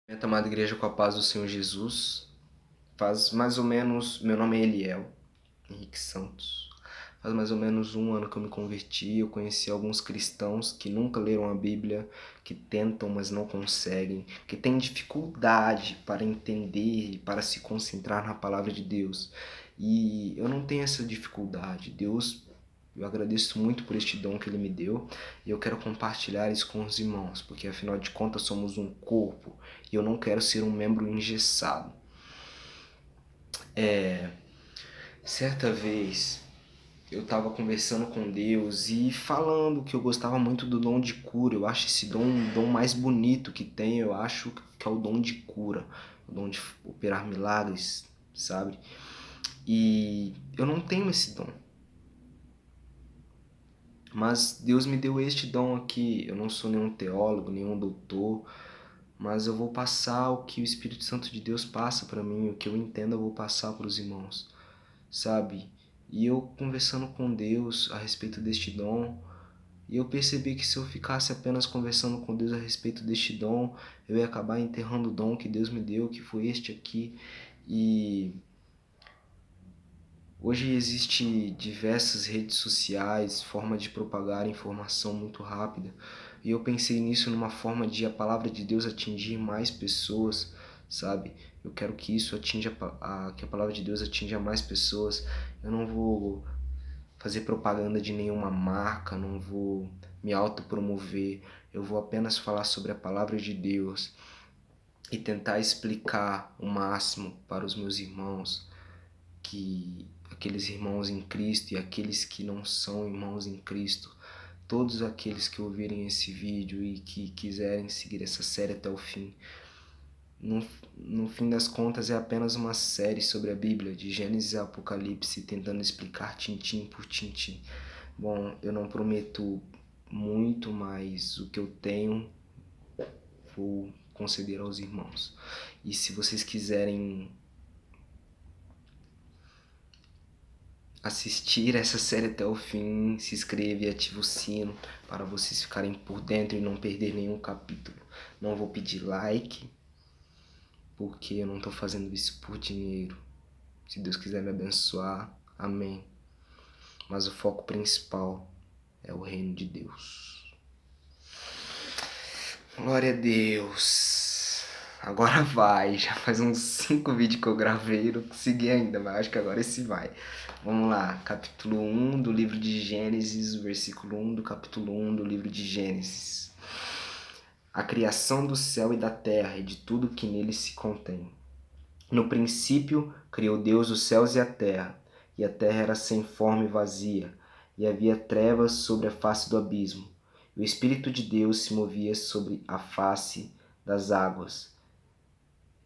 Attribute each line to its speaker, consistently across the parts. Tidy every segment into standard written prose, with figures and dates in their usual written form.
Speaker 1: Minha amada igreja, com a paz do Senhor Jesus. Faz mais ou menos, meu nome é Eliel Henrique Santos. Faz mais ou menos um ano que eu me converti. Eu conheci alguns cristãos que nunca leram a Bíblia, que tentam, mas não conseguem, que têm dificuldade para entender e para se concentrar na palavra de Deus. E eu não tenho essa dificuldade. Eu agradeço muito por este dom que Ele me deu e eu quero compartilhar isso com os irmãos, porque afinal de contas somos um corpo e eu não quero ser um membro engessado. Certa vez eu estava conversando com Deus e falando que eu gostava muito do dom de cura. Eu acho esse dom o dom mais bonito que tem. Eu acho que é o dom de cura, o dom de operar milagres, sabe? E eu não tenho esse dom. Mas Deus me deu este dom aqui. Eu não sou nenhum teólogo, nenhum doutor, mas eu vou passar o que o Espírito Santo de Deus passa para mim, o que eu entendo eu vou passar para os irmãos, sabe? E eu conversando com Deus a respeito deste dom, e eu percebi que se eu ficasse apenas conversando com Deus a respeito deste dom, eu ia acabar enterrando o dom que Deus me deu, que foi este aqui. E hoje existe diversas redes sociais, forma de propagar informação muito rápida. E eu pensei nisso numa forma de a palavra de Deus atingir mais pessoas, sabe? Eu quero que isso atinja que a palavra de Deus atinja mais pessoas. Eu não vou fazer propaganda de nenhuma marca, não vou me autopromover. Eu vou apenas falar sobre a palavra de Deus e tentar explicar o máximo para os meus irmãos, que aqueles irmãos em Cristo e aqueles que não são irmãos em Cristo, todos aqueles que ouvirem esse vídeo e que quiserem seguir essa série até o fim. No fim das contas, é apenas uma série sobre a Bíblia, de Gênesis a Apocalipse, tentando explicar tintim por tintim. Bom, eu não prometo muito, mas o que eu tenho vou conceder aos irmãos. E se vocês quiserem assistir essa série até o fim, se inscreve e ativa o sino para vocês ficarem por dentro e não perder nenhum capítulo. Não vou pedir like, porque eu não estou fazendo isso por dinheiro. Se Deus quiser me abençoar, amém. Mas o foco principal é o reino de Deus. Glória a Deus. Agora vai. Já faz uns 5 vídeos que eu gravei, não consegui ainda, mas acho que agora esse vai. Vamos lá, capítulo 1 do livro de Gênesis, versículo 1 do capítulo 1 do livro de Gênesis. A criação do céu e da terra e de tudo que neles se contém. No princípio, criou Deus os céus e a terra era sem forma e vazia, e havia trevas sobre a face do abismo. E o Espírito de Deus se movia sobre a face das águas.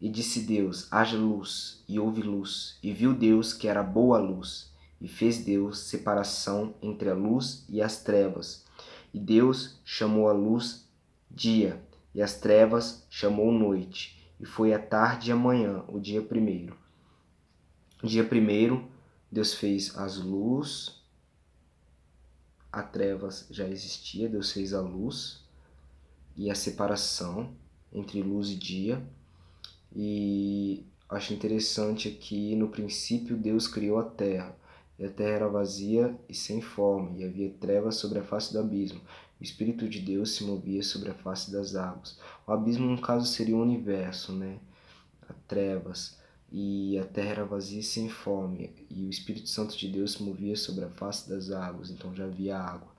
Speaker 1: E disse Deus: haja luz, e houve luz. E viu Deus que era boa a luz, e fez Deus separação entre a luz e as trevas. E Deus chamou a luz dia, e as trevas chamou noite. E foi a tarde e a manhã, o dia primeiro. Dia primeiro, Deus fez as luz, a trevas já existia, Deus fez a luz e a separação entre luz e dia. E acho interessante aqui, no princípio Deus criou a terra, e a terra era vazia e sem forma, e havia trevas sobre a face do abismo. O Espírito de Deus se movia sobre a face das águas. O abismo, no caso, seria o universo, né? A trevas. E a terra era vazia e sem fome, e o Espírito Santo de Deus se movia sobre a face das águas, então já havia água,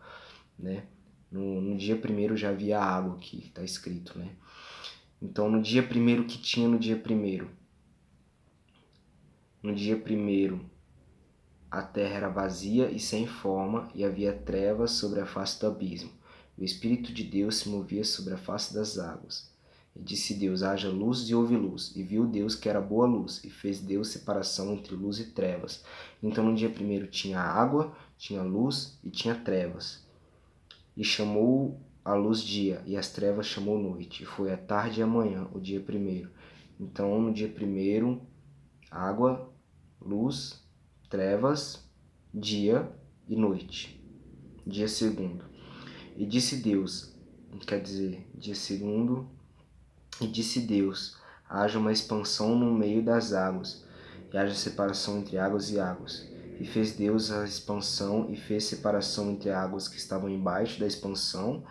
Speaker 1: né? No dia primeiro já havia água aqui, está escrito, né? Então no dia primeiro, que tinha no dia primeiro? No dia primeiro a terra era vazia e sem forma, e havia trevas sobre a face do abismo. O Espírito de Deus se movia sobre a face das águas. E disse Deus: haja luz, e houve luz. E viu Deus que era boa luz, e fez Deus separação entre luz e trevas. Então no dia primeiro tinha água, tinha luz e tinha trevas. E chamou a luz dia, e as trevas chamou noite. E foi a tarde e a manhã, o dia primeiro. Então no dia primeiro, água, luz, trevas, dia e noite. Dia segundo. E disse Deus, quer dizer, dia segundo, E disse Deus, haja uma expansão no meio das águas, e haja separação entre águas e águas. E fez Deus a expansão, e fez separação entre águas que estavam embaixo da expansão,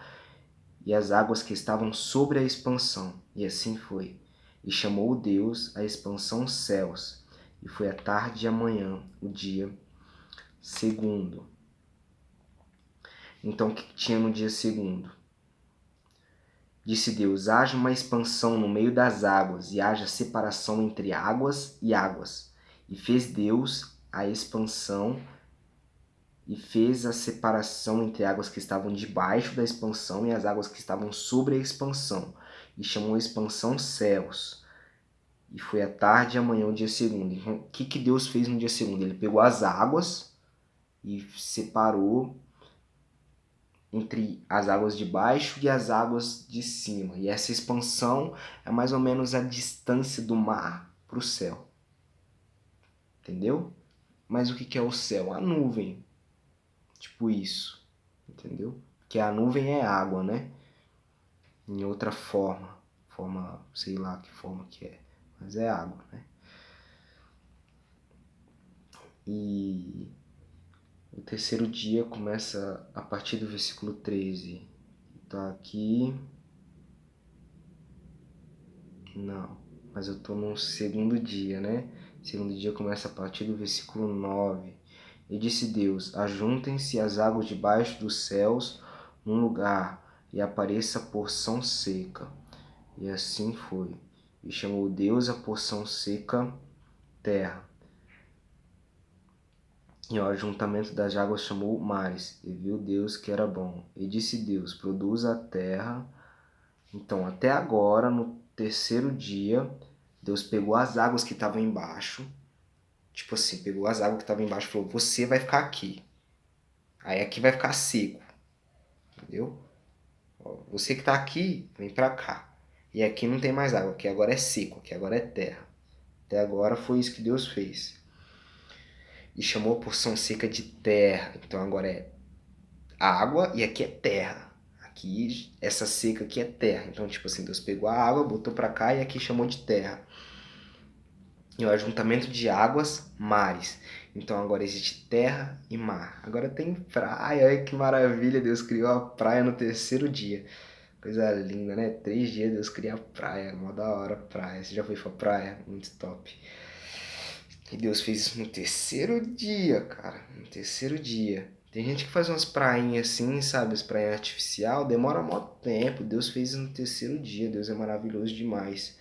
Speaker 1: e as águas que estavam sobre a expansão. E assim foi. E chamou Deus a expansão céus. E foi a tarde e a manhã, o dia segundo. Então, o que tinha no dia segundo? Disse Deus, haja uma expansão no meio das águas, e haja separação entre águas e águas. E fez Deus a expansão, e fez a separação entre águas que estavam debaixo da expansão e as águas que estavam sobre a expansão. E chamou a expansão céus. E foi a tarde e a manhã o dia segundo. Então, o que Deus fez no dia segundo? Ele pegou as águas e separou entre as águas de baixo e as águas de cima. E essa expansão é mais ou menos a distância do mar para o céu. Entendeu? Mas o que é o céu? A nuvem. Tipo isso. Entendeu? Porque a nuvem é água, né? Em outra forma. Forma, sei lá que forma que é. Mas é água, né? E o terceiro dia começa a partir do versículo 13. Tá aqui. Não, mas eu tô no segundo dia, né? Segundo dia começa a partir do versículo 9. E disse Deus, ajuntem-se as águas debaixo dos céus num lugar, e apareça a porção seca. E assim foi. E chamou Deus a porção seca terra. E o ajuntamento das águas chamou mares. E viu Deus que era bom. E disse Deus, produza a terra. Então, até agora, no terceiro dia, Deus pegou as águas que estavam embaixo. Tipo assim, pegou as águas que estavam embaixo e falou, você vai ficar aqui. Aí aqui vai ficar seco. Entendeu? Ó, você que tá aqui, vem pra cá. E aqui não tem mais água, aqui agora é seco, aqui agora é terra. Até agora foi isso que Deus fez. E chamou a porção seca de terra. Então agora é água e aqui é terra. Aqui, essa seca aqui é terra. Então, tipo assim, Deus pegou a água, botou pra cá e aqui chamou de terra. E o ajuntamento de águas, mares. Então agora existe terra e mar. Agora tem praia, olha que maravilha, Deus criou a praia no terceiro dia. Coisa linda, né? 3 dias Deus cria a praia, mó da hora a praia. Você já foi pra praia? Muito top. E Deus fez isso no terceiro dia, cara. No terceiro dia. Tem gente que faz umas prainhas assim, sabe? As prainhas artificial, demora mó tempo. Deus fez isso no terceiro dia. Deus é maravilhoso demais.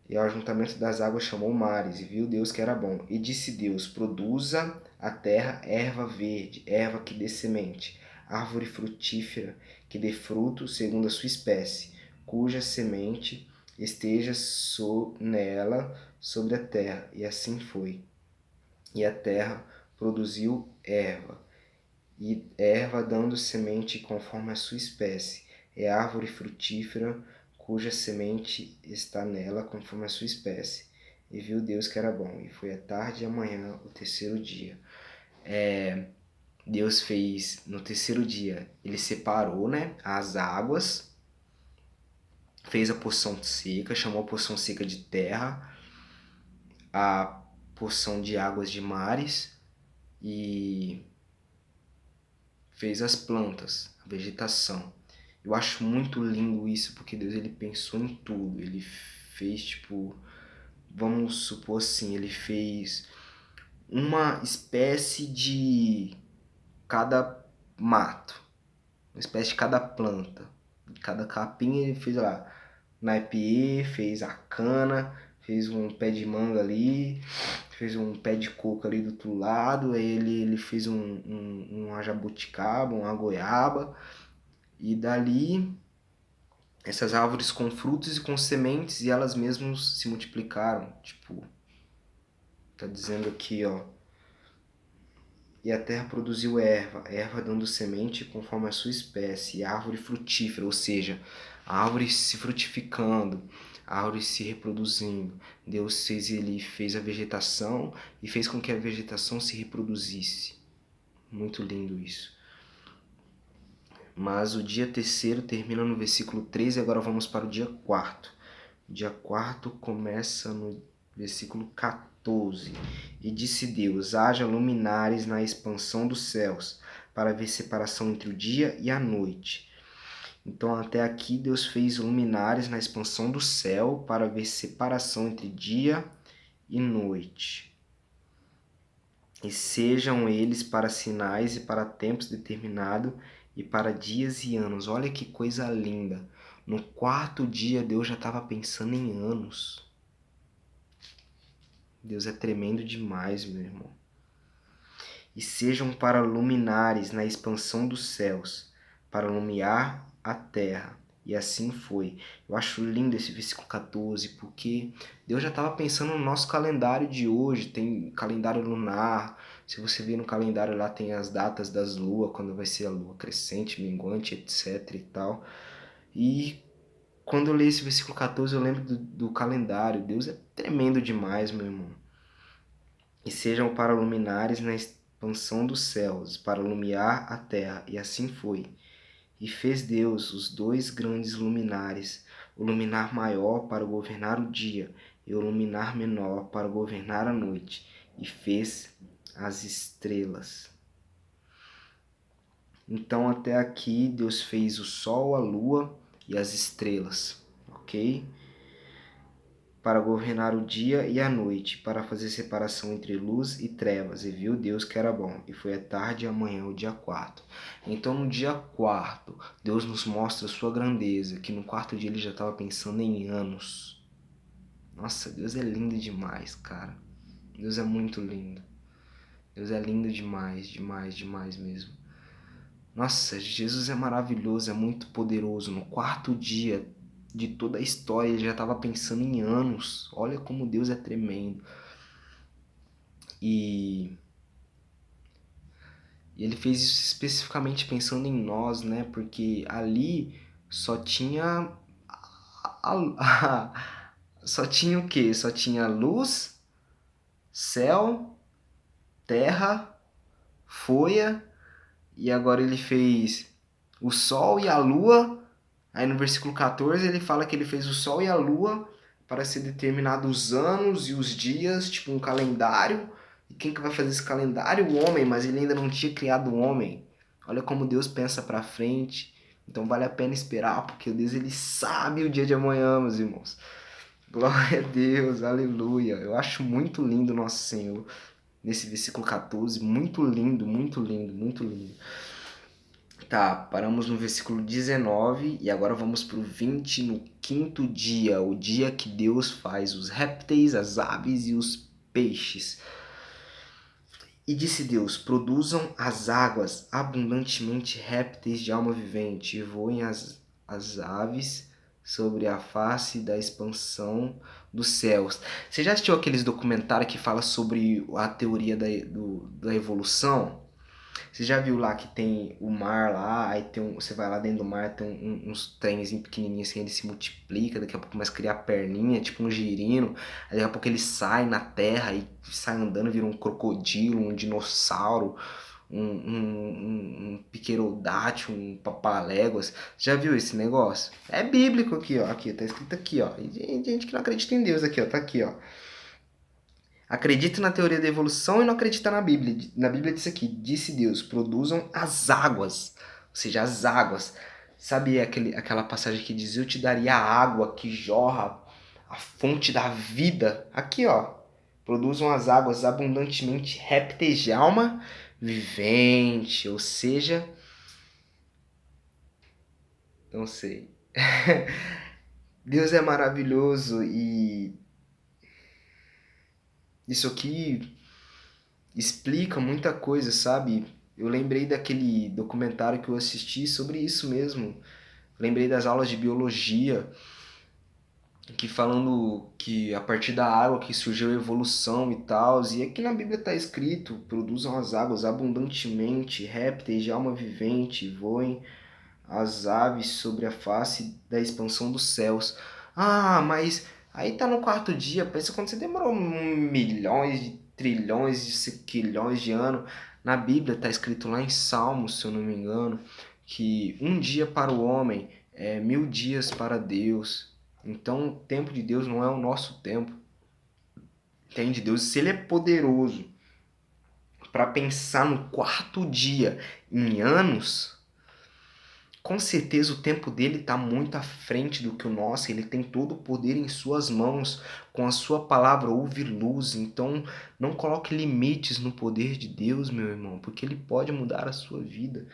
Speaker 1: E ao ajuntamento das águas chamou mares, e viu Deus que era bom. E disse Deus, produza a terra erva verde, erva que dê semente, árvore frutífera, que dê fruto segundo a sua espécie, cuja semente esteja nela sobre a terra. E assim foi. E a terra produziu erva, e erva dando semente conforme a sua espécie. É árvore frutífera, cuja semente está nela conforme a sua espécie. E viu Deus que era bom. E foi a tarde e a manhã, o terceiro dia. Deus fez no terceiro dia, ele separou, né, as águas, fez a porção seca, chamou a porção seca de terra, a porção de águas de mares e fez as plantas, a vegetação. Eu acho muito lindo isso, porque Deus ele pensou em tudo. Ele fez, tipo, vamos supor assim, ele fez uma espécie de cada mato, uma espécie de cada planta. De cada capim ele fez lá, naipê, fez a cana, fez um pé de manga ali, fez um pé de coco ali do outro lado, aí ele fez uma jabuticaba, uma goiaba, e dali essas árvores com frutos e com sementes, e elas mesmas se multiplicaram. Tipo, tá dizendo aqui, ó. E a terra produziu erva dando semente conforme a sua espécie, e árvore frutífera, ou seja, a árvore se frutificando, a árvore se reproduzindo. Deus fez a vegetação e fez com que a vegetação se reproduzisse. Muito lindo isso. Mas o dia terceiro termina no versículo 13 e agora vamos para o dia quarto. O dia quarto começa no versículo 14. E disse Deus: haja luminares na expansão dos céus, para ver separação entre o dia e a noite. Então, até aqui, Deus fez luminares na expansão do céu para ver separação entre dia e noite. E sejam eles para sinais e para tempos determinados e para dias e anos. Olha que coisa linda. No quarto dia, Deus já estava pensando em anos. Deus é tremendo demais, meu irmão. E sejam para luminares na expansão dos céus, para iluminar a terra. E assim foi. Eu acho lindo esse versículo 14, porque Deus já estava pensando no nosso calendário de hoje. Tem calendário lunar. Se você ver no calendário lá, tem as datas das luas, quando vai ser a lua crescente, minguante, etc e tal. E quando eu leio esse versículo 14, eu lembro do calendário. Deus é tremendo demais, meu irmão. E sejam para luminares na expansão dos céus, para iluminar a terra. E assim foi. E fez Deus os dois grandes luminares, o luminar maior para governar o dia, e o luminar menor para governar a noite. E fez as estrelas. Então até aqui Deus fez o sol, a lua e as estrelas, ok? Para governar o dia e a noite, para fazer separação entre luz e trevas. E viu Deus que era bom. E foi a tarde e amanhã, o dia quarto. Então no dia quarto, Deus nos mostra a sua grandeza, que no quarto dia ele já estava pensando em anos. Nossa, Deus é lindo demais, cara. Deus é muito lindo. Deus é lindo demais, demais, demais mesmo. Nossa, Jesus é maravilhoso, é muito poderoso. No quarto dia de toda a história, ele já estava pensando em anos. Olha como Deus é tremendo. E ele fez isso especificamente pensando em nós, né? Porque ali só tinha só tinha o quê? Só tinha luz, céu, terra, folha, e agora ele fez o sol e a lua. Aí no versículo 14 ele fala que ele fez o sol e a lua para ser determinados os anos e os dias, tipo um calendário. E quem que vai fazer esse calendário? O homem, mas ele ainda não tinha criado o homem. Olha como Deus pensa para frente. Então vale a pena esperar, porque Deus ele sabe o dia de amanhã, meus irmãos. Glória a Deus, aleluia. Eu acho muito lindo nosso Senhor nesse versículo 14, muito lindo, muito lindo, muito lindo. Tá, paramos no versículo 19 e agora vamos para o 20, no quinto dia, o dia que Deus faz os répteis, as aves e os peixes. E disse Deus: produzam as águas abundantemente répteis de alma vivente, e voem as aves sobre a face da expansão dos céus. Você já assistiu aqueles documentários que fala sobre a teoria da evolução? Você já viu lá que tem o mar lá, aí você vai lá dentro do mar, tem uns trenzinhos pequenininhos assim, ele se multiplica, daqui a pouco começa a criar perninha, tipo um girino, aí daqui a pouco ele sai na terra e sai andando, vira um crocodilo, um dinossauro, um pterodáctilo, um papaléguas. Já viu esse negócio? É bíblico aqui, ó, aqui, tá escrito aqui, ó, e tem gente que não acredita em Deus aqui, ó, tá aqui, ó. Acredita na teoria da evolução e não acredita na Bíblia. Na Bíblia diz aqui, disse Deus, produzam as águas. Ou seja, as águas. Sabe aquela passagem que diz, eu te daria a água que jorra, a fonte da vida. Aqui, ó. Produzam as águas abundantemente répteis de alma vivente. Ou seja, não sei. Deus é maravilhoso e isso aqui explica muita coisa, sabe? Eu lembrei daquele documentário que eu assisti sobre isso mesmo. Lembrei das aulas de biologia, que falando que a partir da água que surgiu a evolução e tal. E aqui na Bíblia está escrito: produzam as águas abundantemente, répteis de alma vivente, voem as aves sobre a face da expansão dos céus. Ah, mas aí tá no quarto dia, pensa quando você demorou milhões de trilhões de quilhões de anos. Na Bíblia tá escrito lá em Salmos, se eu não me engano, que um dia para o homem é 1000 dias para Deus. Então, o tempo de Deus não é o nosso tempo. Entende? Deus, se ele é poderoso para pensar no quarto dia em anos, com certeza o tempo dele está muito à frente do que o nosso. Ele tem todo o poder em suas mãos. Com a sua palavra houve luz. Então não coloque limites no poder de Deus, meu irmão, porque ele pode mudar a sua vida.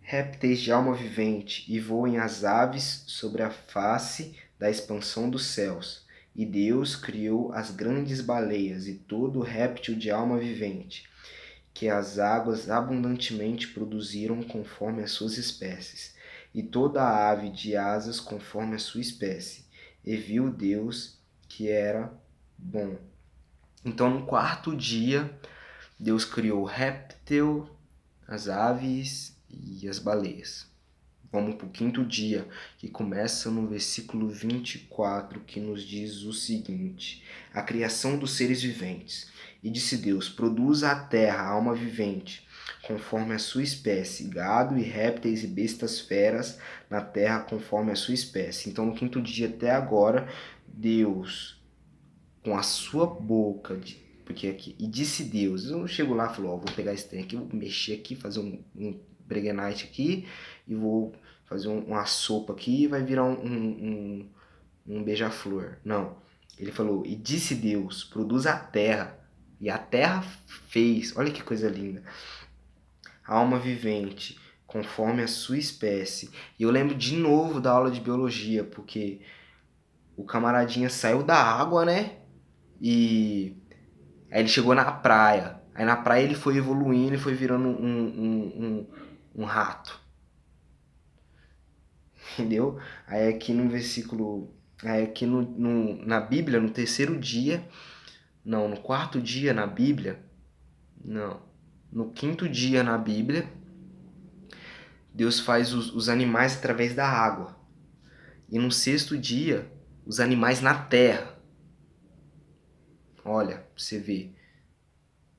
Speaker 1: Répteis de alma vivente, e voem as aves sobre a face da expansão dos céus. E Deus criou as grandes baleias e todo réptil de alma vivente, que as águas abundantemente produziram conforme as suas espécies, e toda a ave de asas conforme a sua espécie. E viu Deus que era bom. Então, no quarto dia, Deus criou o réptil, as aves e as baleias. Vamos para o quinto dia, que começa no versículo 24, que nos diz o seguinte: a criação dos seres viventes. E disse Deus: produza a terra alma vivente, conforme a sua espécie, gado e répteis e bestas feras na terra, conforme a sua espécie. Então, no quinto dia até agora, Deus, com a sua boca, porque aqui, e disse Deus, eu não chego lá e falo, vou pegar esse trem aqui, vou mexer aqui, fazer um Breguenite aqui, e vou fazer uma sopa aqui e vai virar um beija-flor. Não. Ele falou, e disse Deus, produz a terra. E a terra fez, olha que coisa linda, alma vivente, conforme a sua espécie. E eu lembro de novo da aula de biologia, porque o camaradinha saiu da água, né? E aí ele chegou na praia. Aí na praia ele foi evoluindo e foi virando um rato. Entendeu? Aí aqui no versículo. Aí aqui na Bíblia, no terceiro dia. Não, no quarto dia na Bíblia. Não. No quinto dia na Bíblia, Deus faz os animais através da água. E no sexto dia, os animais na terra. Olha, você vê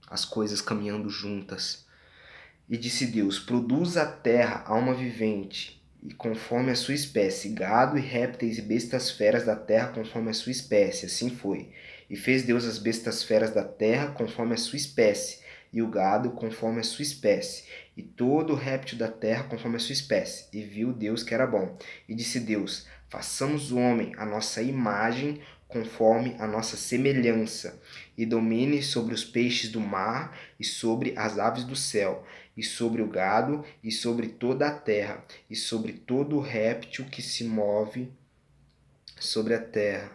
Speaker 1: as coisas caminhando juntas. E disse Deus: produz a terra alma vivente, e conforme a sua espécie, gado e répteis e bestas feras da terra conforme a sua espécie. Assim foi. E fez Deus as bestas feras da terra conforme a sua espécie, e o gado conforme a sua espécie, e todo o réptil da terra conforme a sua espécie. E viu Deus que era bom. E disse Deus: façamos o homem à nossa imagem, conforme a nossa semelhança, e domine sobre os peixes do mar e sobre as aves do céu, e sobre o gado, e sobre toda a terra, e sobre todo o réptil que se move sobre a terra.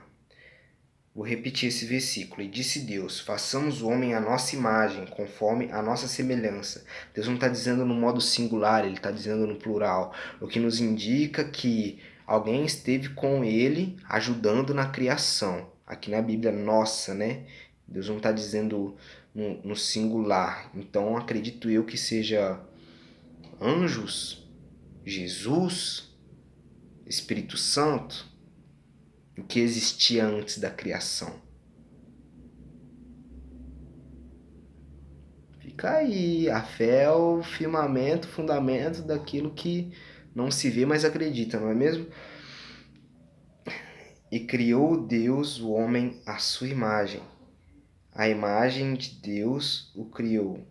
Speaker 1: Vou repetir esse versículo. E disse Deus: façamos o homem à nossa imagem, conforme a nossa semelhança. Deus não está dizendo no modo singular, ele está dizendo no plural, o que nos indica que alguém esteve com ele ajudando na criação. Aqui na Bíblia, nossa, né? Deus não está dizendo no singular. Então acredito eu que seja anjos, Jesus, Espírito Santo, o que existia antes da criação. Fica aí, a fé é o firmamento, fundamento daquilo que não se vê, mas acredita, não é mesmo? E criou Deus o homem à sua imagem. A imagem de Deus o criou.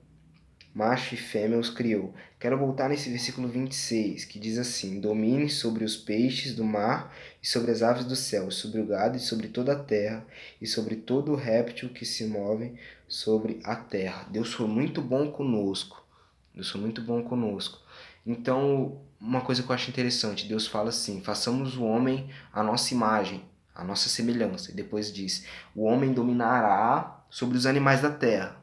Speaker 1: Macho e fêmea os criou. Quero voltar nesse versículo 26, que diz assim: domine sobre os peixes do mar e sobre as aves do céu, sobre o gado e sobre toda a terra, e sobre todo o réptil que se move sobre a terra. Deus foi muito bom conosco. Deus foi muito bom conosco. Então, uma coisa que eu acho interessante, Deus fala assim: façamos o homem à nossa imagem, à nossa semelhança. E depois diz: o homem dominará sobre os animais da terra.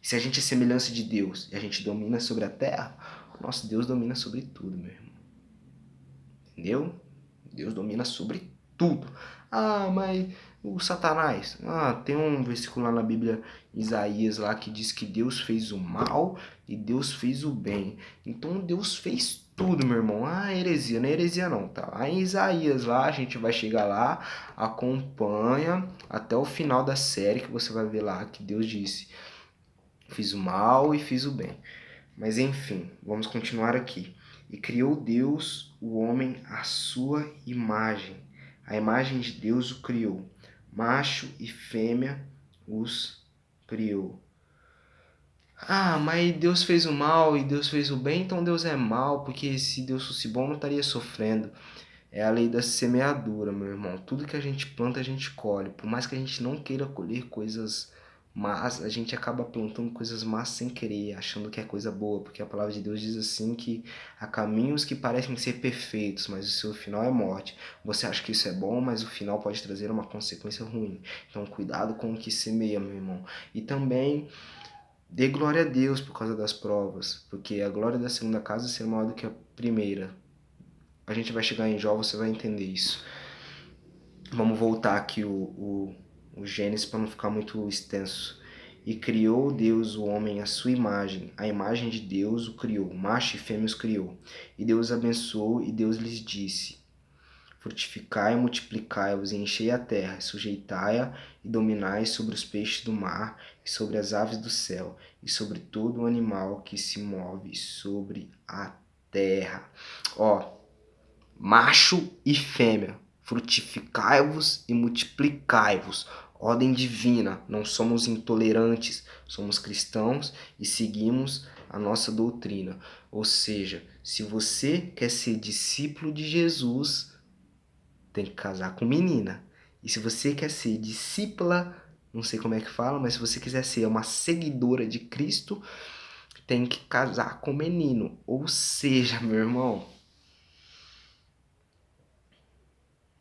Speaker 1: Se a gente é semelhança de Deus e a gente domina sobre a terra, o nosso Deus domina sobre tudo, meu irmão. Entendeu? Deus domina sobre tudo. Ah, mas o Satanás. Ah, tem um versículo lá na Bíblia, Isaías, lá que diz que Deus fez o mal e Deus fez o bem. Então Deus fez tudo, meu irmão. Ah, heresia, não é heresia não, tá? Lá em Isaías, lá, a gente vai chegar lá, acompanha até o final da série que você vai ver lá que Deus disse: Fiz o mal e fiz o bem. Mas enfim, vamos continuar aqui. E criou Deus o homem à sua imagem. A imagem de Deus o criou. Macho e fêmea os criou. Ah, mas Deus fez o mal e Deus fez o bem, então Deus é mal, porque se Deus fosse bom não estaria sofrendo. É a lei da semeadura, meu irmão. Tudo que a gente planta, a gente colhe. Por mais que a gente não queira colher coisas más, a gente acaba plantando coisas más sem querer, achando que é coisa boa, porque a palavra de Deus diz assim que há caminhos que parecem ser perfeitos, mas o seu final é morte. Você acha que isso é bom, mas o final pode trazer uma consequência ruim. Então, cuidado com o que semeia, meu irmão. E também dê glória a Deus por causa das provas, porque a glória da segunda casa será maior do que a primeira. A gente vai chegar em Jó, você vai entender isso. Vamos voltar aqui o Gênesis para não ficar muito extenso. E criou Deus o homem à sua imagem. A imagem de Deus o criou. Macho e fêmea os criou. E Deus abençoou e Deus lhes disse: frutificai e multiplicai-vos, e enchei a terra, sujeitai-a e dominai sobre os peixes do mar, e sobre as aves do céu, e sobre todo o animal que se move sobre a terra. Ó, macho e fêmea, frutificai-vos e multiplicai-vos. Ordem divina, não somos intolerantes, somos cristãos e seguimos a nossa doutrina. Ou seja, se você quer ser discípulo de Jesus, tem que casar com menina. E se você quer ser discípula, não sei como é que fala, mas se você quiser ser uma seguidora de Cristo, tem que casar com menino. Ou seja, meu irmão,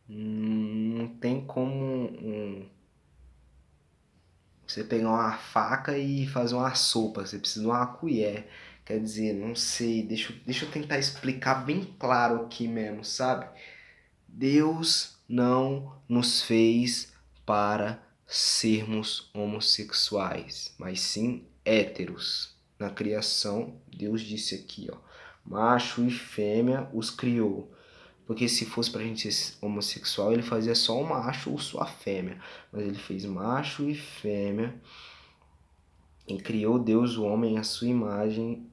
Speaker 1: não tem como você pegar uma faca e fazer uma sopa. Você precisa de uma colher. Quer dizer, não sei, deixa eu tentar explicar bem claro aqui mesmo, sabe? Deus não nos fez para sermos homossexuais, mas sim héteros. Na criação, Deus disse aqui, ó, macho e fêmea os criou. Porque se fosse pra gente ser homossexual, ele fazia só o macho ou só a fêmea. Mas ele fez macho e fêmea. E criou Deus o homem à sua imagem.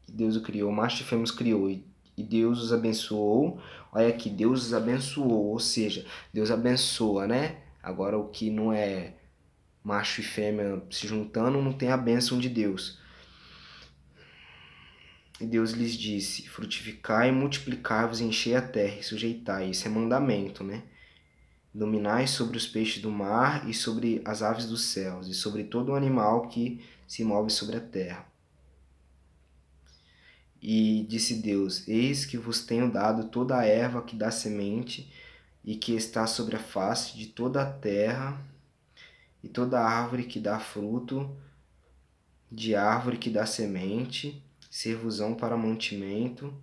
Speaker 1: E Deus o criou, macho e fêmea os criou. E Deus os abençoou. Olha aqui, Deus os abençoou. Ou seja, Deus abençoa, né? Agora o que não é macho e fêmea se juntando não tem a bênção de Deus. E Deus lhes disse: frutificai e multiplicai-vos, enchei a terra e sujeitai. Isso é mandamento, né? Dominai sobre os peixes do mar e sobre as aves dos céus, e sobre todo o animal que se move sobre a terra. E disse Deus: eis que vos tenho dado toda a erva que dá semente, e que está sobre a face de toda a terra, e toda árvore que dá fruto, de árvore que dá semente, ser-vos-ão para mantimento,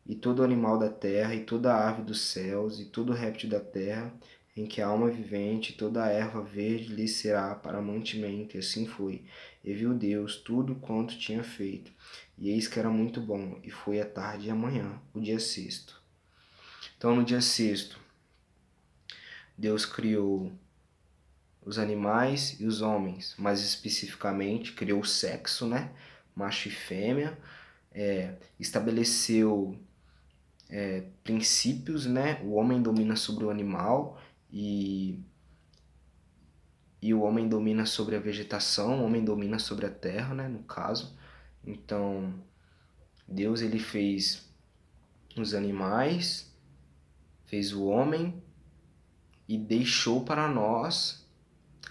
Speaker 1: e todo animal da terra, e toda ave dos céus, e todo réptil da terra, em que há alma vivente, toda a erva verde lhe será para mantimento. E assim foi. E viu Deus tudo quanto tinha feito, e eis que era muito bom. E foi a tarde e a manhã, o dia sexto. Então, no dia sexto, Deus criou os animais e os homens, mais especificamente, criou o sexo, né? Macho e fêmea, estabeleceu princípios, né? O homem domina sobre o animal e o homem domina sobre a vegetação, o homem domina sobre a terra, né? No caso. Então, Deus ele fez os animais, fez o homem e deixou para nós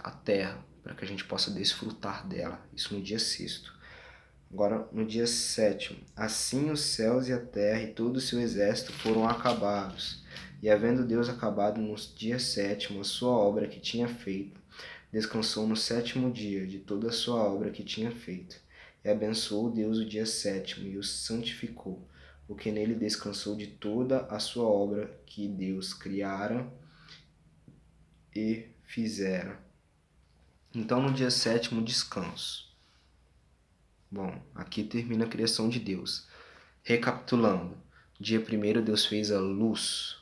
Speaker 1: a terra, para que a gente possa desfrutar dela. Isso no dia sexto. Agora, no dia sétimo, assim os céus e a terra e todo o seu exército foram acabados. E havendo Deus acabado no dia sétimo a sua obra que tinha feito, descansou no sétimo dia de toda a sua obra que tinha feito. E abençoou Deus o dia sétimo e o santificou, porque nele descansou de toda a sua obra que Deus criara e fizera. Então, no dia sétimo, descanso. Bom, aqui termina a criação de Deus. Recapitulando, dia primeiro Deus fez a luz.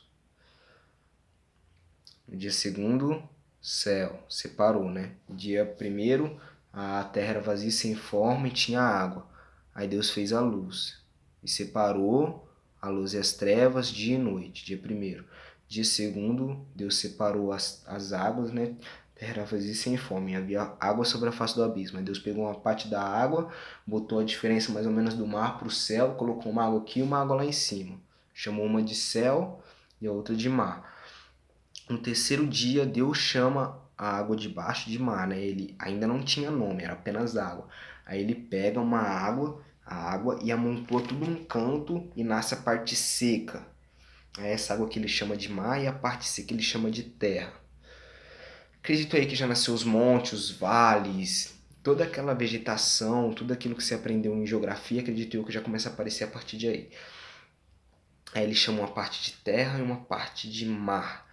Speaker 1: No dia segundo, céu, separou, né? Dia primeiro, A terra era vazia e sem forma e tinha água. Aí Deus fez a luz e separou a luz e as trevas, dia e noite, dia primeiro. Dia segundo, Deus separou as águas, né? A terra era vazia e sem fome, havia água sobre a face do abismo. Aí Deus pegou uma parte da água, botou a diferença mais ou menos do mar para o céu, colocou uma água aqui e uma água lá em cima. Chamou uma de céu e a outra de mar. No terceiro dia, Deus chama a água de baixo de mar, né? Ele ainda não tinha nome, era apenas água. Aí ele pega a água e amontoa tudo num canto e nasce a parte seca. É essa água que ele chama de mar e a parte seca ele chama de terra. Acredito aí que já nasceu os montes, os vales, toda aquela vegetação, tudo aquilo que você aprendeu em geografia, acredito eu que já começa a aparecer a partir de aí. Aí ele chama uma parte de terra e uma parte de mar.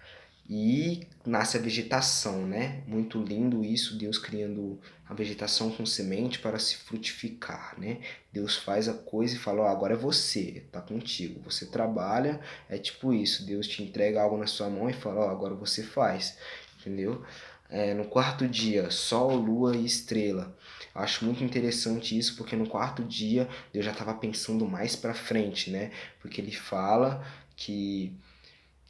Speaker 1: E nasce a vegetação, né? Muito lindo isso, Deus criando a vegetação com semente para se frutificar, né? Deus faz a coisa e fala, ó, agora é você, tá contigo. Você trabalha, é tipo isso, Deus te entrega algo na sua mão e fala, ó, agora você faz, entendeu? No quarto dia, sol, lua e estrela. Eu acho muito interessante isso, porque no quarto dia Deus já estava pensando mais para frente, né? Porque ele fala que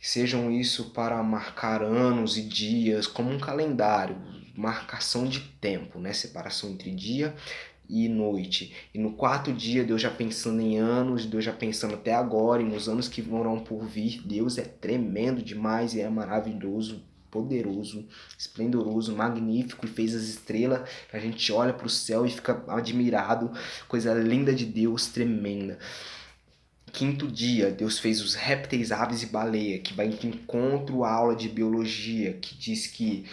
Speaker 1: sejam isso para marcar anos e dias, como um calendário, marcação de tempo, né? Separação entre dia e noite. E no quarto dia, Deus já pensando em anos, Deus já pensando até agora e nos anos que virão por vir. Deus é tremendo demais e é maravilhoso, poderoso, esplendoroso, magnífico e fez as estrelas. A gente olha para o céu e fica admirado, coisa linda de Deus, tremenda. Quinto dia, Deus fez os répteis, aves e baleia, que vai de encontro à aula de biologia, que diz que...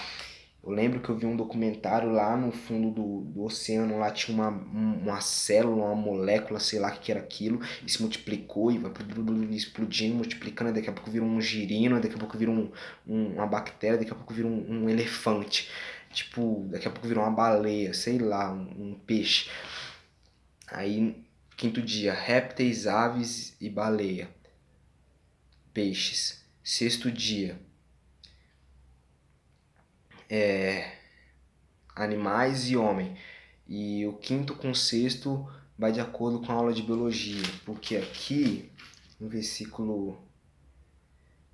Speaker 1: Eu lembro que eu vi um documentário lá no fundo do oceano, lá tinha uma célula, uma molécula, sei lá o que era aquilo, e se multiplicou e vai explodindo, multiplicando, daqui a pouco vira um girino, daqui a pouco vira uma bactéria, daqui a pouco vira um elefante, tipo, daqui a pouco vira uma baleia, sei lá, um peixe. Aí... Quinto dia, répteis, aves e baleia, peixes. Sexto dia, animais e homem. E o quinto com o sexto vai de acordo com a aula de biologia, porque aqui, no versículo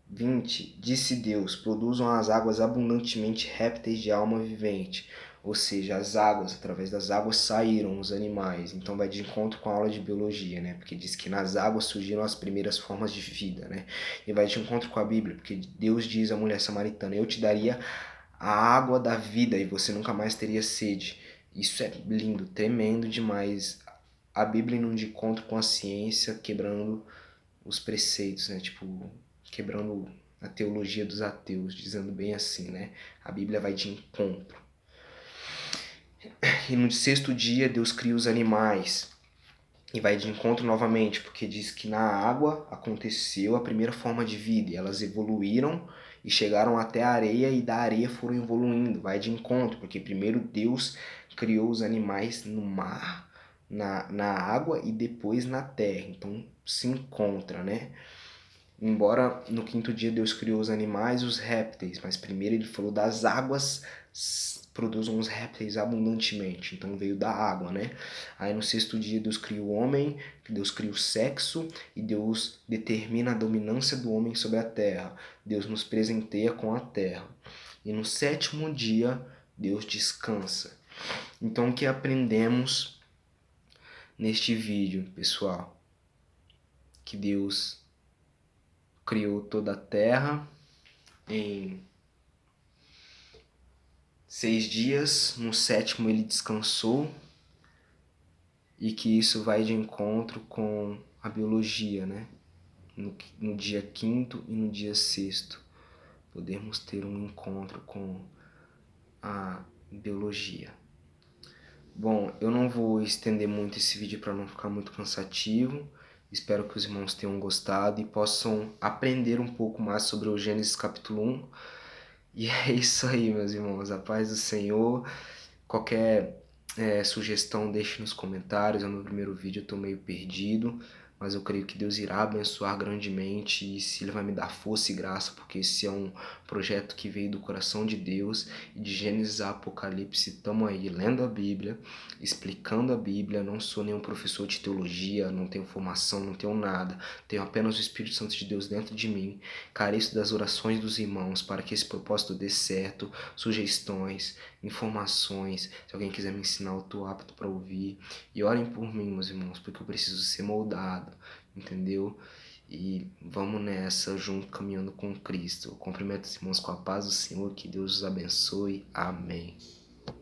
Speaker 1: 20, disse Deus, produzam as águas abundantemente répteis de alma vivente. Ou seja, as águas, através das águas saíram os animais. Então vai de encontro com a aula de biologia, né? Porque diz que nas águas surgiram as primeiras formas de vida, né? E vai de encontro com a Bíblia, porque Deus diz à mulher samaritana, eu te daria a água da vida e você nunca mais teria sede. Isso é lindo, tremendo demais. A Bíblia indo de encontro com a ciência, quebrando os preceitos, né? Tipo, quebrando a teologia dos ateus, dizendo bem assim, né? A Bíblia vai de encontro. E no sexto dia, Deus cria os animais e vai de encontro novamente, porque diz que na água aconteceu a primeira forma de vida e elas evoluíram e chegaram até a areia e da areia foram evoluindo, vai de encontro, porque primeiro Deus criou os animais no mar, na água e depois na terra, então se encontra, né? Embora no quinto dia Deus criou os animais e os répteis, mas primeiro ele falou das águas produzam os répteis abundantemente, então veio da água, né? Aí no sexto dia Deus cria o homem, Deus cria o sexo e Deus determina a dominância do homem sobre a terra. Deus nos presenteia com a terra. E no sétimo dia Deus descansa. Então o que aprendemos neste vídeo, pessoal? Que Deus criou toda a terra em 6 dias, no sétimo ele descansou e que isso vai de encontro com a biologia, né? No dia quinto e no dia sexto, podemos ter um encontro com a biologia. Bom, eu não vou estender muito esse vídeo para não ficar muito cansativo. Espero que os irmãos tenham gostado e possam aprender um pouco mais sobre o Gênesis capítulo 1. E é isso aí, meus irmãos. A paz do Senhor. Qualquer sugestão, deixe nos comentários. É o meu primeiro vídeo, eu tô meio perdido. mas eu creio que Deus irá abençoar grandemente e se Ele vai me dar força e graça, porque esse é um projeto que veio do coração de Deus e de Gênesis a Apocalipse. Estamos aí lendo a Bíblia, explicando a Bíblia. Não sou nenhum professor de teologia, não tenho formação, não tenho nada. Tenho apenas o Espírito Santo de Deus dentro de mim. Careço das orações dos irmãos para que esse propósito dê certo, sugestões, informações. Se alguém quiser me ensinar, eu estou apto para ouvir. E orem por mim, meus irmãos, porque eu preciso ser moldado, entendeu? E vamos nessa, junto, caminhando com Cristo. Eu cumprimento os irmãos com a paz do Senhor, que Deus os abençoe. Amém.